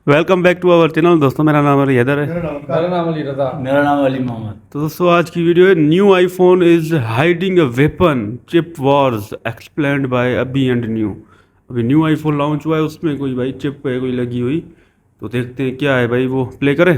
Welcome back to our channel. दोस्तों मेरा नाम अली हैदर है। मेरा नाम अली रजा। मेरा नाम अली मोहम्मद। तो दोस्तों आज की वीडियो है new iPhone is hiding a weapon chip Wars explained bye अभी एंड न्यू। अभी न्यू आईफोन लॉन्च हुआ है, उसमें कोई भाई चिप है कोई लगी हुई, तो देखते हैं क्या है भाई, वो प्ले करें।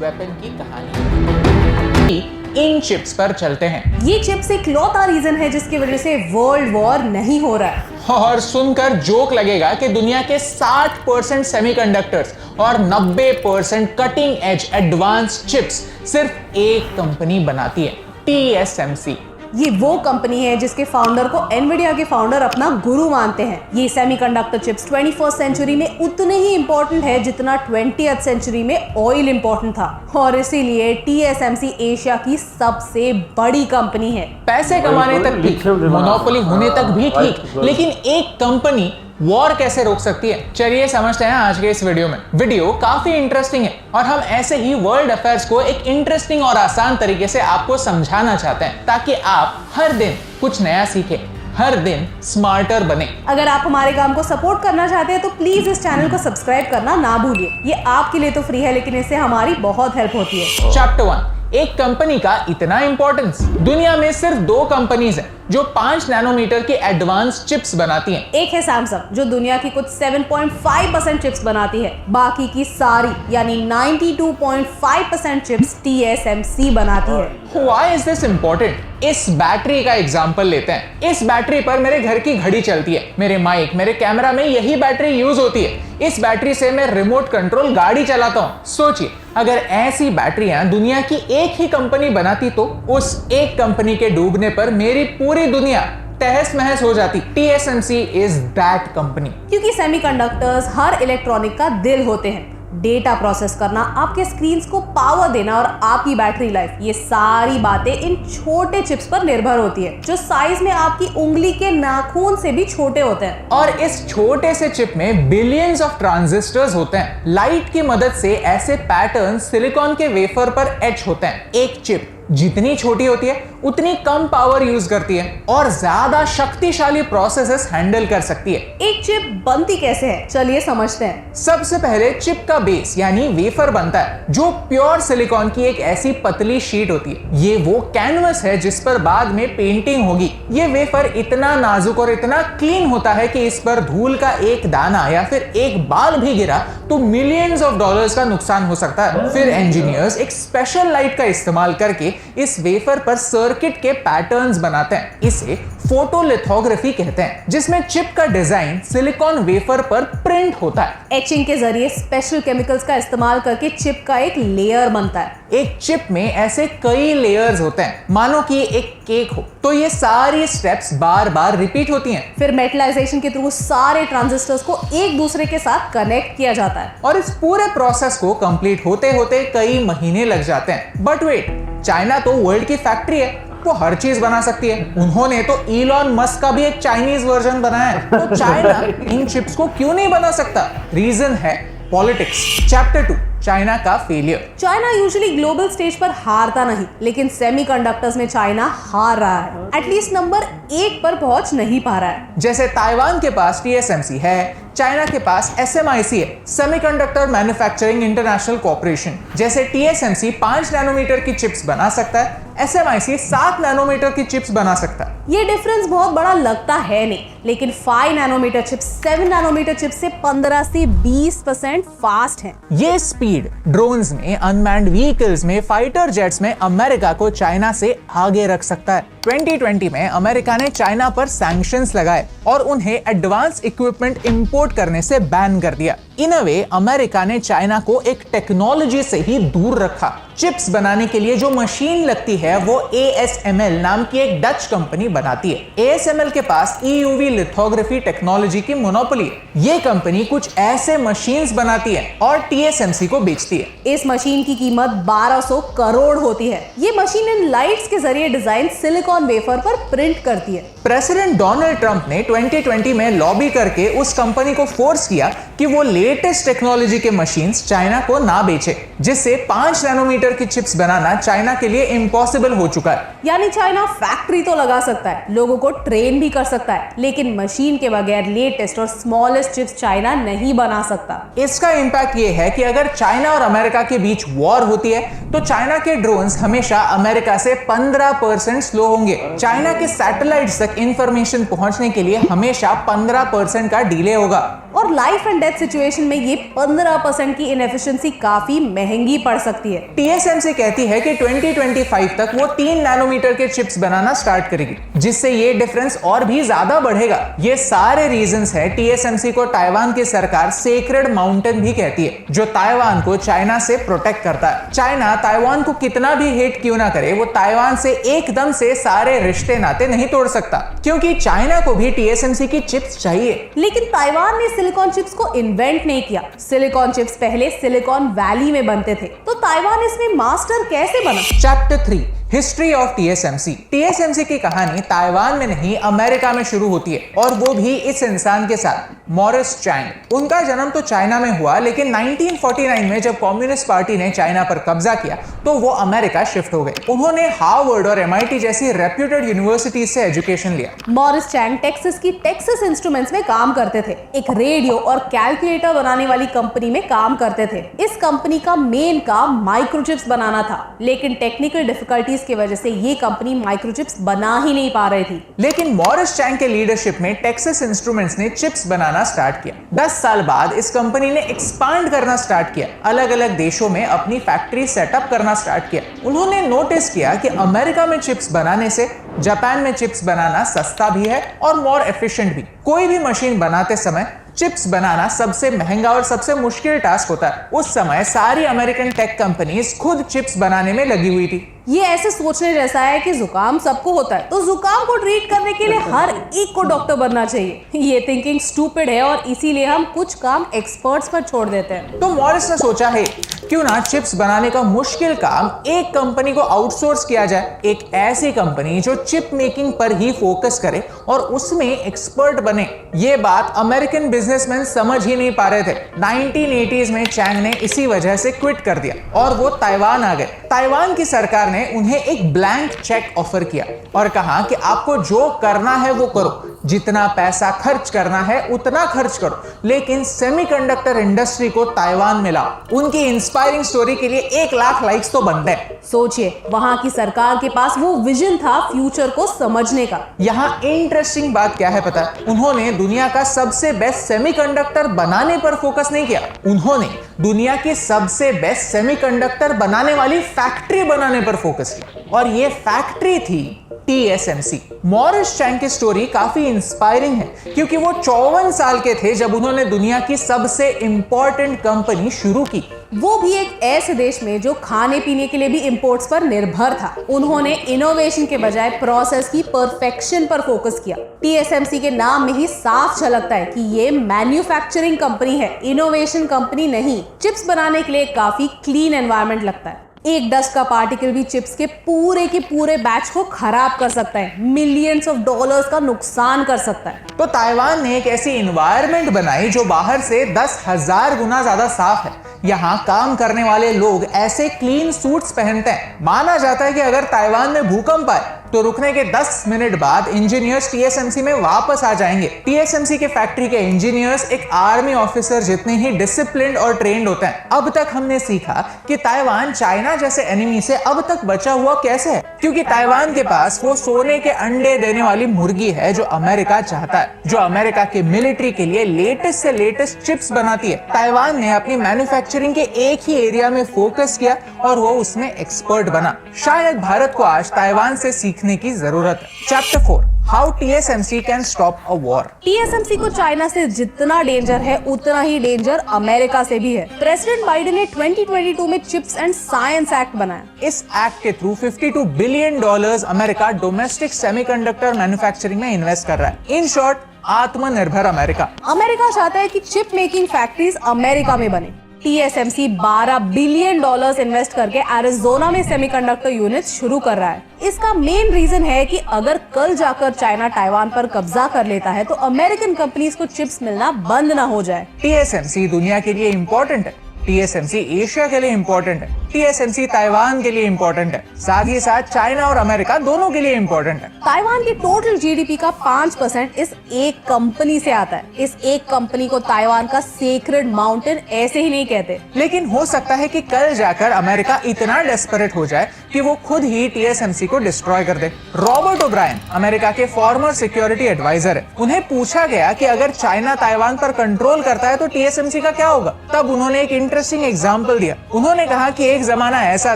वेपन की कहानी इन चिप्स पर चलते हैं। ये चिप्स इकलौता रीजन है जिसकी वजह से वर्ल्ड वॉर नहीं हो रहा है। और सुनकर जोक लगेगा कि दुनिया के 60% सेमीकंडक्टर्स और 90% कटिंग एज एडवांस चिप्स सिर्फ एक कंपनी बनाती है, TSMC। ये वो कंपनी है जिसके फाउंडर को एनवीडिया के फाउंडर अपना गुरु मानते हैं। ये सेमीकंडक्टर चिप्स 21st सेंचुरी में उतने ही इंपॉर्टेंट है जितना 20th सेंचुरी में ऑयल इंपॉर्टेंट था, और इसीलिए TSMC एशिया की सबसे बड़ी कंपनी है। पैसे कमाने तक ठीक, मोनोपोली होने तक भी ठीक, लेकिन एक कंपनी वॉर कैसे रोक सकती है, चलिए समझते हैं आज के इस वीडियो में। वीडियो काफी इंटरेस्टिंग है और हम ऐसे ही वर्ल्ड अफेयर्स को एक इंटरेस्टिंग और आसान तरीके से आपको समझाना चाहते हैं, ताकि आप हर दिन कुछ नया सीखें, हर दिन स्मार्टर बने। अगर आप हमारे काम को सपोर्ट करना चाहते हैं तो प्लीज इस चैनल को सब्सक्राइब करना ना भूलिए। ये आपके लिए तो फ्री है, लेकिन इससे हमारी बहुत हेल्प होती है। चैप्टर 1, एक कंपनी का इतना इंपॉर्टेंस। दुनिया में सिर्फ 2 कंपनीज हैं जो 5 नैनोमीटर की एडवांस चिप्स बनाती हैं। एक है सैमसंग जो दुनिया की कुछ 7.5% चिप्स बनाती है, बाकी की सारी यानी 92.5% चिप्स TSMC बनाती है। Why is this important? इस बैटरी का एग्जांपल लेते हैं। इस बैटरी पर मेरे घर की घड़ी चलती है, मेरे माइक, मेरे कैमरा में यही बैटरी यूज होती है। इस बैटरी से मैं रिमोट कंट्रोल गाड़ी चलाता हूँ। सोचिए अगर ऐसी बैटरियां दुनिया की एक ही कंपनी बनाती तो उस एक कंपनी के डूबने पर मेरी पूरी दुनिया तहस महस हो जाती। TSMC is that company. क्योंकि सेमीकंडक्टर्स हर इलेक्ट्रॉनिक का दिल होते हैं। डेटा प्रोसेस करना, आपके स्क्रीन्स को पावर देना और आपकी बैटरी लाइफ, ये सारी बातें इन छोटे चिप्स पर निर्भर होती है, जो साइज में आपकी उंगली के नाखून से भी छोटे होते हैं। और इस छोटे से चिप में बिलियंस ऑफ ट्रांजिस्टर्स होते हैं। लाइट की मदद से ऐसे पैटर्न सिलिकॉन के वेफर पर एच होते हैं। एक चिप जितनी छोटी होती है उतनी कम पावर यूज करती है और ज्यादा शक्तिशाली प्रोसेसेस हैंडल कर सकती है। एक चिप बनती कैसे है, चलिए समझते हैं। सबसे पहले चिप का बेस यानी वेफर बनता है, जो प्योर सिलिकॉन की एक ऐसी पतली शीट होती है। ये वो कैनवस है जिस पर बाद में पेंटिंग होगी। ये वेफर इतना नाजुक और इतना क्लीन होता है कि इस पर धूल का एक दाना या फिर एक बाल भी गिरा तो मिलियंस ऑफ डॉलर्स का नुकसान हो सकता है। फिर इंजीनियर्स एक स्पेशल लाइट का इस्तेमाल करके इस वेफर पर सर्किट के पैटर्न्स बनाते हैं। इसे फोटोलिथोग्राफी कहते हैं, जिसमें चिप का डिजाइन सिलिकॉन वेफर पर प्रिंट होता है। एचिंग के जरिए स्पेशल केमिकल्स का इस्तेमाल करके चिप का एक लेयर बनता है। एक चिप में ऐसे कई लेयर्स होते हैं, मानो कि एक केक हो, तो ये सारी स्टेप्स बार बार रिपीट होती हैं। फिर मेटलाइजेशन के थ्रू सारे ट्रांजिस्टर्स को एक दूसरे के साथ कनेक्ट किया जाता है। और इस पूरे प्रोसेस को कंप्लीट होते होते कई महीने लग जाते हैं। बट वेट, चाइना तो वर्ल्ड की फैक्ट्री है, वो हर चीज बना सकती है। उन्होंने तो इलॉन मस्क का भी एक चाइनीज वर्जन बनाया है, तो चाइना इन चिप्स को क्यों नहीं बना सकता? रीजन है पॉलिटिक्स। चैप्टर 2, चाइना का failure. China usually global stage पर हारता नहीं, लेकिन सेमीकंडक्टर्स में चाइना हार रहा है। एटलीस्ट नंबर 1 पर पहुंच नहीं पा रहा है। जैसे ताइवान के पास TSMC है, चाइना के पास SMIC है, सेमीकंडक्टर मैन्युफैक्चरिंग इंटरनेशनल कॉर्पोरेशन। जैसे TSMC 5 नैनोमीटर की चिप्स बना सकता है, SMIC 7 नैनोमीटर की चिप्स बना सकता है। ये डिफरेंस बहुत बड़ा लगता है नहीं, लेकिन 5 नैनोमीटर चिप्स 7 नैनोमीटर चिप्स से 15 से 20% फास्ट हैं। ये स्पीड ड्रोन्स में, अनमैन्ड व्हीकल्स में, फाइटर जेट्स में अमेरिका को चाइना से आगे रख सकता है। 2020 में अमेरिका ने चाइना पर सैंक्शंस लगाए और उन्हें एडवांस इक्विपमेंट इंपोर्ट करने से बैन कर दिया। इन अ वे अमेरिका ने चाइना को एक टेक्नोलॉजी से ही दूर रखा। चिप्स बनाने के लिए जो मशीन लगती है वो ASML नाम की एक डच कंपनी बनाती है। ASML के पास EUV लिथोग्राफी टेक्नोलॉजी की मोनोपोली है। ये कंपनी कुछ ऐसे मशीन्स बनाती है और TSMC को बेचती है। इस मशीन की कीमत 1200 करोड़ होती है। ये मशीन इन लाइट्स के जरिए डिजाइन सिलिकॉन वेफर पर प्रिंट करती है। प्रेसिडेंट डोनाल्ड ट्रंप ने 2020 में लॉबी करके उस कंपनी को फोर्स किया कि वो लेट लेटेस्ट टेक्नोलॉजी के मशीन्स चाइना को ना बेचे, जिससे 5 नैनोमीटर की चिप्स बनाना चाइना के लिए इम्पॉसिबल हो चुका है। यानी चाइना फैक्ट्री तो लगा सकता है, लोगों को ट्रेन भी कर सकता है, लेकिन मशीन के बगैर लेटेस्ट और स्मॉलेस्ट चिप्स चाइना नहीं बना सकता। इसका इंपैक्ट ये है कि अगर चाइना और अमेरिका के बीच वॉर होती है तो चाइना के ड्रोन्स हमेशा अमेरिका से 15% स्लो होंगे। चाइना के सैटेलाइट्स तक इंफॉर्मेशन पहुंचने के लिए हमेशा 15% का डिले होगा। और लाइफ एंड डेथ सिचुएशन में ये 15% की इनएफिशिएंसी काफी महंगी पड़ सकती है। TSMC कहती है कि 2025 तक वो 3 नैनोमीटर के चिप्स बनाना स्टार्ट करेगी, जिससे ये डिफरेंस और भी ज्यादा बढ़ेगा। ये सारे रीजंस है TSMC को ताइवान की सरकार सेक्रेड माउंटेन भी कहती है, जो ताइवान को चाइना से प्रोटेक्ट करता है। चाइना ताइवान को कितना भी हेट क्यों ना करे, वो ताइवान से एकदम से सारे रिश्ते नाते नहीं तोड़ सकता, क्योंकि चाइना को भी TSMC की चिप्स चाहिए। लेकिन ताइवान ने सिलिकॉन चिप्स को इन्वेंट नहीं किया। सिलिकॉन चिप्स पहले सिलिकॉन वैली में बनते थे, तो ताइवान इसमें मास्टर कैसे बना? Chapter 3 history of TSMC। TSMC की कहानी ताइवान में नहीं अमेरिका में शुरू होती है, और वो भी इस इंसान के साथ, मॉरिस चैंग। उनका जन्म तो चाइना में हुआ, लेकिन 1949 में जब कम्युनिस्ट पार्टी ने चाइना पर कब्जा किया तो वो अमेरिका शिफ्ट हो गए। उन्होंने हार्वर्ड और MIT जैसी रेप्यूटेड यूनिवर्सिटी से एजुकेशन लिया। मॉरिस चैंग टेक्सास की टेक्सास इंस्ट्रूमेंट्स में काम करते थे, एक रेडियो और कैलकुलेटर बनाने वाली कंपनी में काम करते थे। इस कंपनी का मेन काम माइक्रोचिप्स बनाना था, लेकिन टेक्निकल डिफिकल्टीज की वजह से ये कंपनी माइक्रोचिप्स बना ही नहीं पा रही थी। लेकिन मॉरिस चैंग के लीडरशिप में टेक्सास इंस्ट्रूमेंट्स ने चिप्स बनाना स्टार्ट किया। 10 साल बाद इस कंपनी ने एक्सपांड करना स्टार्ट किया, अलग अलग देशों में अपनी फैक्ट्री सेटअप करना स्टार्ट किया। उन्होंने नोटिस किया कि अमेरिका में चिप्स बनाने से जापान में चिप्स बनाना सस्ता भी है और मोर एफिशिएंट भी। कोई भी मशीन बनाते समय चिप्स बनाना सबसे महंगा और सबसे मुश्किल टास्क होता है। उस समय सारी अमेरिकन टेक कंपनीज खुद चिप्स बनाने में लगी हुई थी। ये ऐसे सोचने जैसा है कि जुकाम सबको होता है, तो जुकाम को ट्रीट करने के लिए हर एक को डॉक्टर बनना चाहिए। ये थिंकिंग स्टूपिड है और इसीलिए हम कुछ काम एक्सपर्ट्स पर छोड़ देते हैं। तो मॉरिस ने सोचा है क्यों ना चिप्स बनाने का मुश्किल काम एक कंपनी को आउटसोर्स किया जाए, एक ऐसी कंपनी जो चिप मेकिंग पर ही फोकस करे और उसमें एक्सपर्ट बने। ये बात अमेरिकन बिजनेसमैन समझ ही नहीं पा रहे थे। 1980s में चैंग ने इसी वजह से क्विट कर दिया और वो ताइवान आ गए। ताइवान की सरकार ने उन्हें एक ब्लैंक चेक ऑफर किया और कहा कि आपको जो करना है वो करो, जितना पैसा खर्च करना है उतना खर्च करो, लेकिन सेमीकंडक्टर इंडस्ट्री को ताइवान में लाओ। उनकी इंस्पायरिंग स्टोरी के लिए 1 लाख लाइक्स तो बनते हैं। सोचिए, वहां की सरकार के पास वो विजन था फ्यूचर को समझने का। यहाँ इंटरेस्टिंग बात क्या है पता है? उन्होंने दुनिया का सबसे बेस्ट सेमीकंडक्टर बनाने पर फोकस नहीं किया, उन्होंने दुनिया की सबसे बेस्ट सेमीकंडक्टर बनाने वाली फैक्ट्री बनाने पर फोकस किया, और ये फैक्ट्री थी TSMC। मॉरिस चैंग की स्टोरी काफी इंस्पायरिंग है, क्योंकि वो 54 साल के थे जब उन्होंने दुनिया की सबसे इंपॉर्टेंट कंपनी शुरू की, वो भी एक ऐसे देश में जो खाने पीने के लिए भी इंपोर्ट्स पर निर्भर था। उन्होंने इनोवेशन के बजाय प्रोसेस की परफेक्शन पर फोकस किया। TSMC के नाम में ही साफ झलकता है कि ये मैन्युफैक्चरिंग कंपनी है, इनोवेशन कंपनी नहीं। चिप्स बनाने के लिए काफी क्लीन एनवायरनमेंट लगता है। एक डस्ट का पार्टिकल भी चिप्स के पूरे बैच को खराब कर सकता है, मिलियंस ऑफ डॉलर्स का नुकसान कर सकता है। तो ताइवान ने एक ऐसी इन्वायरमेंट बनाई जो बाहर से 10,000 गुना ज्यादा साफ है। यहाँ काम करने वाले लोग ऐसे क्लीन सूट्स पहनते हैं। माना जाता है कि अगर ताइवान में भूकंप आए तो रुकने के 10 मिनट बाद इंजीनियर्स TSMC में वापस आ जाएंगे। TSMC के फैक्ट्री के इंजीनियर्स एक आर्मी ऑफिसर जितने ही डिसिप्लिन्ड और ट्रेंड होते हैं। अब तक हमने सीखा कि ताइवान चाइना जैसे एनिमी से अब तक बचा हुआ कैसे है, क्योंकि ताइवान के पास वो सोने के अंडे देने वाली मुर्गी है जो अमेरिका चाहता है, जो अमेरिका के मिलिट्री के लिए लेटेस्ट से लेटेस्ट चिप्स बनाती है। ताइवान ने अपनी मैन्युफैक्चरिंग के एक ही एरिया में फोकस किया और वो उसमें एक्सपर्ट बना। शायद भारत को आज ताइवान से सीखने की जरूरत है। Chapter 4 how TSMC can stop a war. TSMC को चाइना से जितना डेंजर है उतना ही डेंजर अमेरिका से भी है। प्रेसिडेंट बाइडेन ने 2022 में चिप्स एंड साइंस एक्ट बनाया। इस एक्ट के through $52 billion America domestic semiconductor manufacturing में इन्वेस्ट कर रहा है। इन शॉर्ट, आत्मनिर्भर अमेरिका। अमेरिका चाहता है कि चिप मेकिंग फैक्ट्रीज अमेरिका में बने। TSMC $12 बिलियन इन्वेस्ट करके एरिजोना में सेमीकंडक्टर यूनिट शुरू कर रहा है। इसका मेन रीजन है कि अगर कल जाकर चाइना ताइवान पर कब्जा कर लेता है तो अमेरिकन कंपनीज को चिप्स मिलना बंद ना हो जाए। TSMC दुनिया के लिए इम्पोर्टेंट है, TSMC एशिया के लिए इम्पोर्टेंट है, TSMC ताइवान के लिए इम्पोर्टेंट है, साथ ही साथ चाइना और अमेरिका दोनों के लिए इम्पोर्टेंट है। ताइवान की टोटल GDP का 5% इस एक कंपनी से आता है। इस एक कंपनी को ताइवान का सेक्रेड माउंटेन ऐसे ही नहीं कहते। लेकिन हो सकता है कि कल जाकर अमेरिका इतना डेस्परेट हो जाए कि वो खुद ही TSMC को डिस्ट्रॉय कर दे। रॉबर्ट ओब्रायन अमेरिका के फॉर्मर सिक्योरिटी एडवाइजर है। उन्हें पूछा गया कि अगर चाइना ताइवान पर कंट्रोल करता है तो TSMC का क्या होगा। तब उन्होंने एक इंटरेस्टिंग एग्जाम्पल दिया। उन्होंने कहा कि एक जमाना ऐसा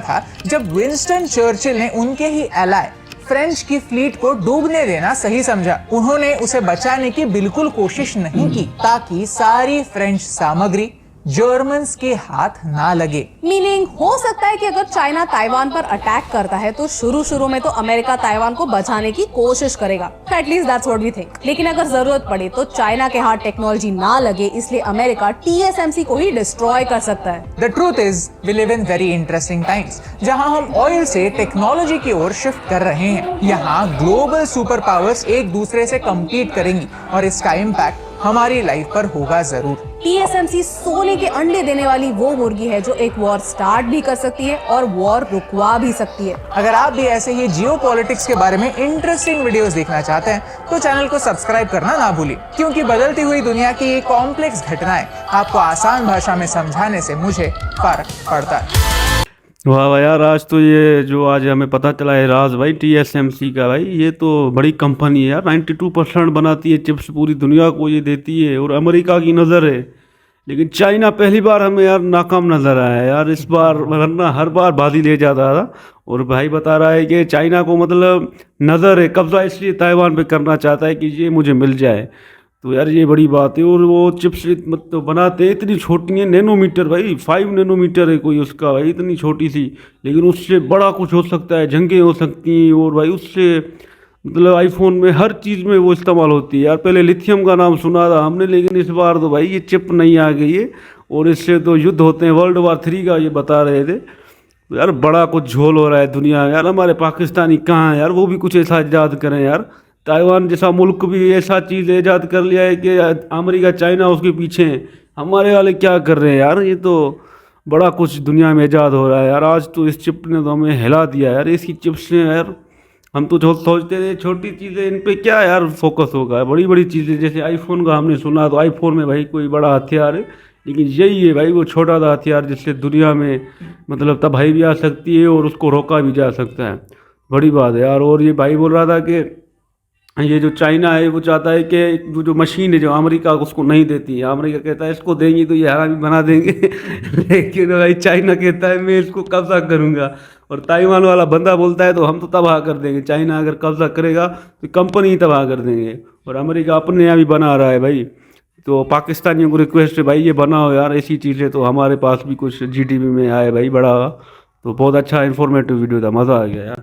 था जब विंस्टन चर्चिल ने उनके ही एलाय फ्रेंच की फ्लीट को डूबने देना सही समझा। उन्होंने उसे बचाने की बिल्कुल कोशिश नहीं की ताकि सारी फ्रेंच सामग्री जर्मन्स के हाथ ना लगे। मीनिंग हो सकता है कि अगर चाइना ताइवान पर अटैक करता है तो शुरू में तो अमेरिका ताइवान को बचाने की कोशिश करेगा। At least that's what we think. लेकिन अगर जरूरत पड़े तो चाइना के हाथ टेक्नोलॉजी ना लगे, इसलिए अमेरिका TSMC को ही डिस्ट्रॉय कर सकता है। The truth is we live in very interesting times, जहां हम ऑयल से टेक्नोलॉजी की ओर शिफ्ट कर रहे हैं। यहाँ ग्लोबल सुपर पावर्स एक दूसरे से कम्पीट करेंगी और इसका इम्पैक्ट हमारी लाइफ पर होगा जरूर। TSMC सोने के अंडे देने वाली वो मुर्गी है जो एक वॉर स्टार्ट भी कर सकती है और वॉर रुकवा भी सकती है। अगर आप भी ऐसे ही जियोपॉलिटिक्स के बारे में इंटरेस्टिंग वीडियोस देखना चाहते हैं तो चैनल को सब्सक्राइब करना ना भूलिए, क्योंकि बदलती हुई दुनिया की ये कॉम्प्लेक्स घटनाएं आपको आसान भाषा में समझाने से मुझे फर्क पड़ता है। वाह वाह यार, आज तो ये जो आज हमें पता चला है राज भाई TSMC का, भाई ये तो बड़ी कंपनी है यार। 92% बनाती है चिप्स, पूरी दुनिया को ये देती है और अमेरिका की नज़र है। लेकिन चाइना पहली बार हमें यार नाकाम नज़र आया है यार इस बार, वरना हर बार बाजी ले जाता था। और भाई बता रहा है कि चाइना को मतलब नज़र है, कब्जा इसलिए ताइवान पे करना चाहता है कि ये मुझे मिल जाए। तो यार ये बड़ी बात है। और वो चिप्स मतलब बनाते हैं इतनी छोटी है, नैनोमीटर भाई, 5 नैनोमीटर है कोई उसका भाई, इतनी छोटी सी, लेकिन उससे बड़ा कुछ हो सकता है, जंगें हो सकती हैं। और भाई उससे मतलब आईफोन में हर चीज़ में वो इस्तेमाल होती है यार। पहले लिथियम का नाम सुना था हमने, लेकिन इस बार तो भाई ये चिप नहीं आ गई है और इससे तो युद्ध होते हैं। World War 3 का ये बता रहे थे। तो यार बड़ा कुछ झोल हो रहा है दुनिया में यार। हमारे पाकिस्तानी कहाँ हैं यार, वो भी कुछ ऐसा ईजाद करें यार। ताइवान जैसा मुल्क भी ऐसा चीज़ ईजाद कर लिया है कि अमेरिका चाइना उसके पीछे हैं। हमारे वाले क्या कर रहे हैं यार, ये तो बड़ा कुछ दुनिया में ईजाद हो रहा है यार। आज तो इस चिप ने तो हमें हिला दिया यार, इसकी चिप से यार। हम तो सोचते थे छोटी चीज़ें, इन पे क्या यार फोकस होगा। बड़ी बड़ी चीज़ें जैसे आईफोन का हमने सुना, तो आईफोन में भाई कोई बड़ा हथियार है, लेकिन यही है भाई वो छोटा सा हथियार जिससे दुनिया में मतलब तबाही भी आ सकती है और उसको रोका भी जा सकता है। बड़ी बात है यार। और ये भाई बोल रहा था कि ये जो चाइना है वो चाहता है कि वो जो मशीन है जो अमेरिका उसको नहीं देती है, अमेरिका कहता है इसको देंगी तो ये हरामी बना देंगे लेकिन भाई चाइना कहता है मैं इसको कब्जा करूँगा। और ताइवान वाला बंदा बोलता है तो हम तो तबाह कर देंगे, चाइना अगर कब्जा करेगा तो कंपनी ही तबाह कर देंगे। और अमेरिका अपने यहाँ भी बना रहा है भाई। तो पाकिस्तानियों को रिक्वेस्ट है भाई ये बनाओ यार ऐसी चीज़ें, तो हमारे पास भी कुछ GDP में आए भाई बड़ा। तो बहुत अच्छा इन्फॉर्मेटिव वीडियो था, मज़ा आ गया यार।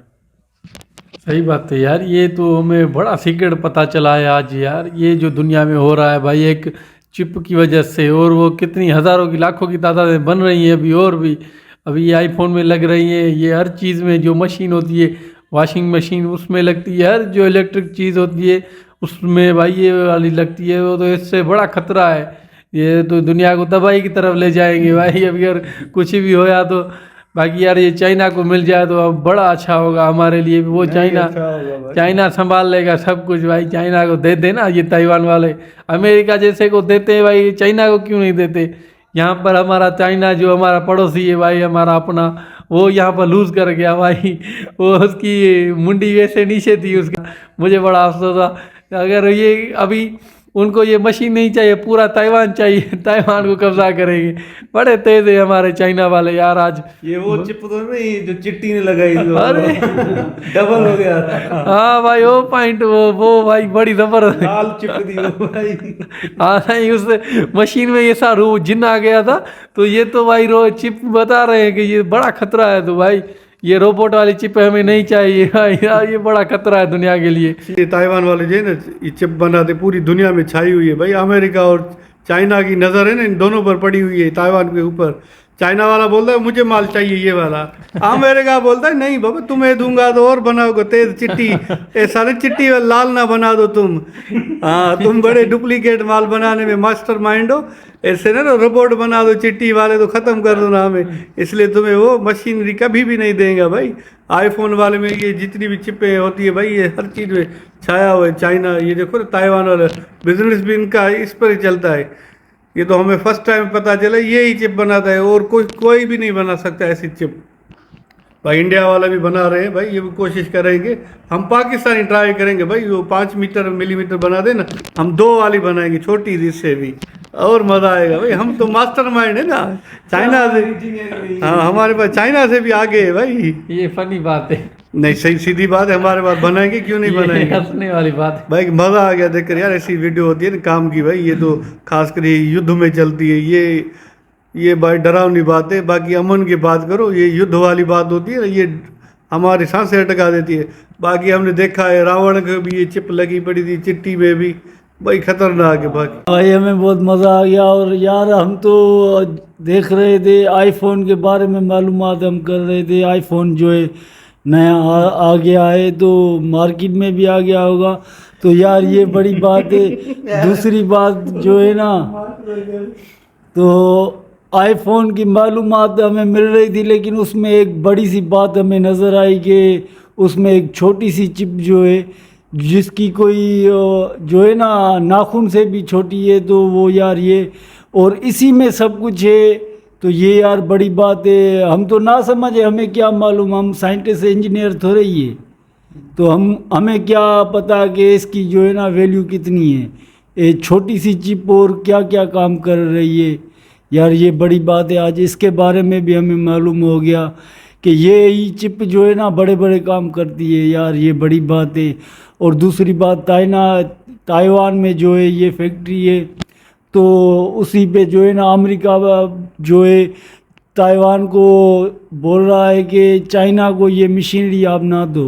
सही बात है यार। ये तो हमें बड़ा सीक्रेट पता चला है आज यार, ये जो दुनिया में हो रहा है भाई एक चिप की वजह से। और वो कितनी हज़ारों की लाखों की तादाद में बन रही है अभी, और भी अभी ये आईफोन में लग रही है, ये हर चीज़ में जो मशीन होती है, वॉशिंग मशीन उसमें लगती है, हर जो इलेक्ट्रिक चीज़ होती है उसमें भाई ये वाली लगती है। वो तो इससे बड़ा खतरा है, ये तो दुनिया को तबाही की तरफ ले जाएंगे भाई। अभी अगर कुछ भी होया तो बाकी यार ये चाइना को मिल जाए तो अब बड़ा अच्छा होगा हमारे लिए भी। वो चाइना संभाल लेगा सब कुछ भाई। चाइना को दे देना ये ताइवान वाले, अमेरिका जैसे को देते हैं भाई, चाइना को क्यों नहीं देते। यहाँ पर हमारा चाइना जो हमारा पड़ोसी है भाई, हमारा अपना, वो यहाँ पर लूज़ कर गया भाई। वो उसकी मुंडी वैसे नीचे थी उसका, मुझे बड़ा अफसोस था। अगर ये अभी उनको ये मशीन नहीं चाहिए, पूरा ताइवान चाहिए, ताइवान को कब्जा करेंगे। बड़े तेज है हमारे चाइना वाले यार आज। ये वो चिप तो नहीं जो चिट्टी ने लगाई तो अरे डबल हो गया था। हाँ भाई वो पॉइंट वो भाई बड़ी जबरदस्त लाल चिप दी वो भाई। हाँ नहीं, उस मशीन में ये सा रू जिन आ गया था। तो ये तो भाई चिप बता रहे हैं कि ये बड़ा खतरा है। तो भाई ये रोबोट वाली चिप हमें नहीं चाहिए भाई, ये बड़ा खतरा है दुनिया के लिए। ये ताइवान वाले जो है ना, ये चिप बनाते पूरी दुनिया में छाई हुई है भाई। अमेरिका और चाइना की नज़र है ना इन दोनों पर पड़ी हुई है, ताइवान के ऊपर। चाइना वाला बोलता है मुझे माल चाहिए ये वाला, अमेरिका बोलता है नहीं बाबा तुम्हें दूंगा तो और बनाओगे तेज चिट्टी, ऐसा नहीं चिट्टी लाल ना बना दो तुम। हाँ तुम बड़े डुप्लीकेट माल बनाने में मास्टर माइंड हो, ऐसे ना रोबोट बना दो चिट्टी वाले तो ख़त्म कर दो ना हमें, इसलिए तुम्हें वो मशीनरी कभी भी नहीं देंगे भाई। आईफोन वाले में ये जितनी भी चिपें होती है भाई ये हर चीज़ में छाया हुआ है चाइना। ये देखो ना ताइवान वाला बिजनेस भी इनका इस पर ही चलता है। ये तो हमें फर्स्ट टाइम पता चला ये ही चिप बनाता है और कोई भी नहीं बना सकता ऐसी चिप। भाई इंडिया वाला भी बना रहे हैं भाई, ये भी कोशिश करेंगे। हम पाकिस्तानी ट्राई करेंगे भाई, वो 5 मिलीमीटर बना देना, हम 2 वाली बनाएंगे छोटी इससे भी, और मज़ा आएगा भाई। हम तो मास्टर माइंड है ना चाइना से। हाँ हमारे पास चाइना से भी आगे है भाई। ये फनी बात है, नहीं सही सीधी बात है, हमारे पास बनाएंगे क्यों नहीं ये बनाएंगे। हंसने वाली बात है। भाई मज़ा आ गया देखकर यार, ऐसी वीडियो होती है ना काम की भाई। ये तो खासकर ये युद्ध में चलती है, ये भाई डरावनी बात है। बाकी अमन की बात करो, ये युद्ध वाली बात होती है ना, ये हमारी सांसें अटका देती है। बाकी हमने देखा है रावण को भी ये चिप लगी पड़ी थी चिट्टी में भी, भाई खतरनाक है। बाकी भाई हमें बहुत मज़ा आ गया। और यार हम तो देख रहे थे आईफोन के बारे में मालूमात हम कर रहे थे। आईफोन जो है नया आ गया है, तो मार्केट में भी आ गया होगा, तो यार ये बड़ी बात है। दूसरी बात जो है ना, तो आईफोन की मालूमात हमें मिल रही थी, लेकिन उसमें एक बड़ी सी बात हमें नज़र आई कि उसमें एक छोटी सी चिप जो है, जिसकी कोई जो है ना नाखून से भी छोटी है, तो वो यार ये, और इसी में सब कुछ है। तो ये यार बड़ी बात है। हम तो ना समझे, हमें क्या मालूम, हम साइंटिस्ट इंजीनियर थोड़े ही है, तो हमें क्या पता कि इसकी जो है ना वैल्यू कितनी है। ये छोटी सी चिप और क्या क्या काम कर रही है यार, ये बड़ी बात है। आज इसके बारे में भी हमें मालूम हो गया कि ये चिप जो है ना बड़े बड़े काम करती है यार, ये बड़ी बात है। और दूसरी बात ताइवान में जो है ये फैक्ट्री है, तो उसी पे जो है ना अमेरिका जो है ताइवान को बोल रहा है कि चाइना को ये मशीनरी आप ना दो।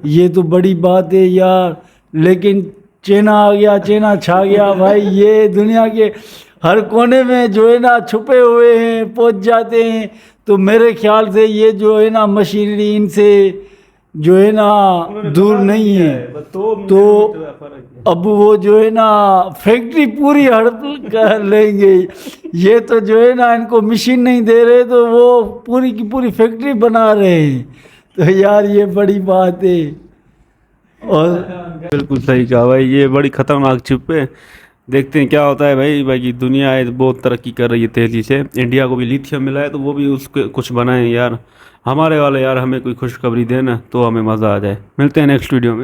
ये तो बड़ी बात है यार। लेकिन चाइना आ गया, चाइना छा गया भाई। ये दुनिया के हर कोने में जो है ना छुपे हुए हैं, पहुंच जाते हैं। तो मेरे ख्याल से ये जो है ना मशीनरी इनसे जो है ना दूर नहीं है। तो अब वो जो है ना फैक्ट्री पूरी हड़प कर लेंगे। ये तो जो है ना इनको मशीन नहीं दे रहे, तो वो पूरी की पूरी फैक्ट्री बना रहे हैं। तो यार ये बड़ी बात है। और बिल्कुल सही कहा भाई, ये बड़ी खतरनाक चिप है। देखते हैं क्या होता है भाई। बाकी दुनिया है बहुत तरक्की कर रही है तेज़ी से। इंडिया को भी लिथियम मिला है, तो वो भी उसके कुछ बनाए यार। हमारे वाले यार हमें कोई खुशखबरी देना तो हमें मज़ा आ जाए। मिलते हैं नेक्स्ट वीडियो में।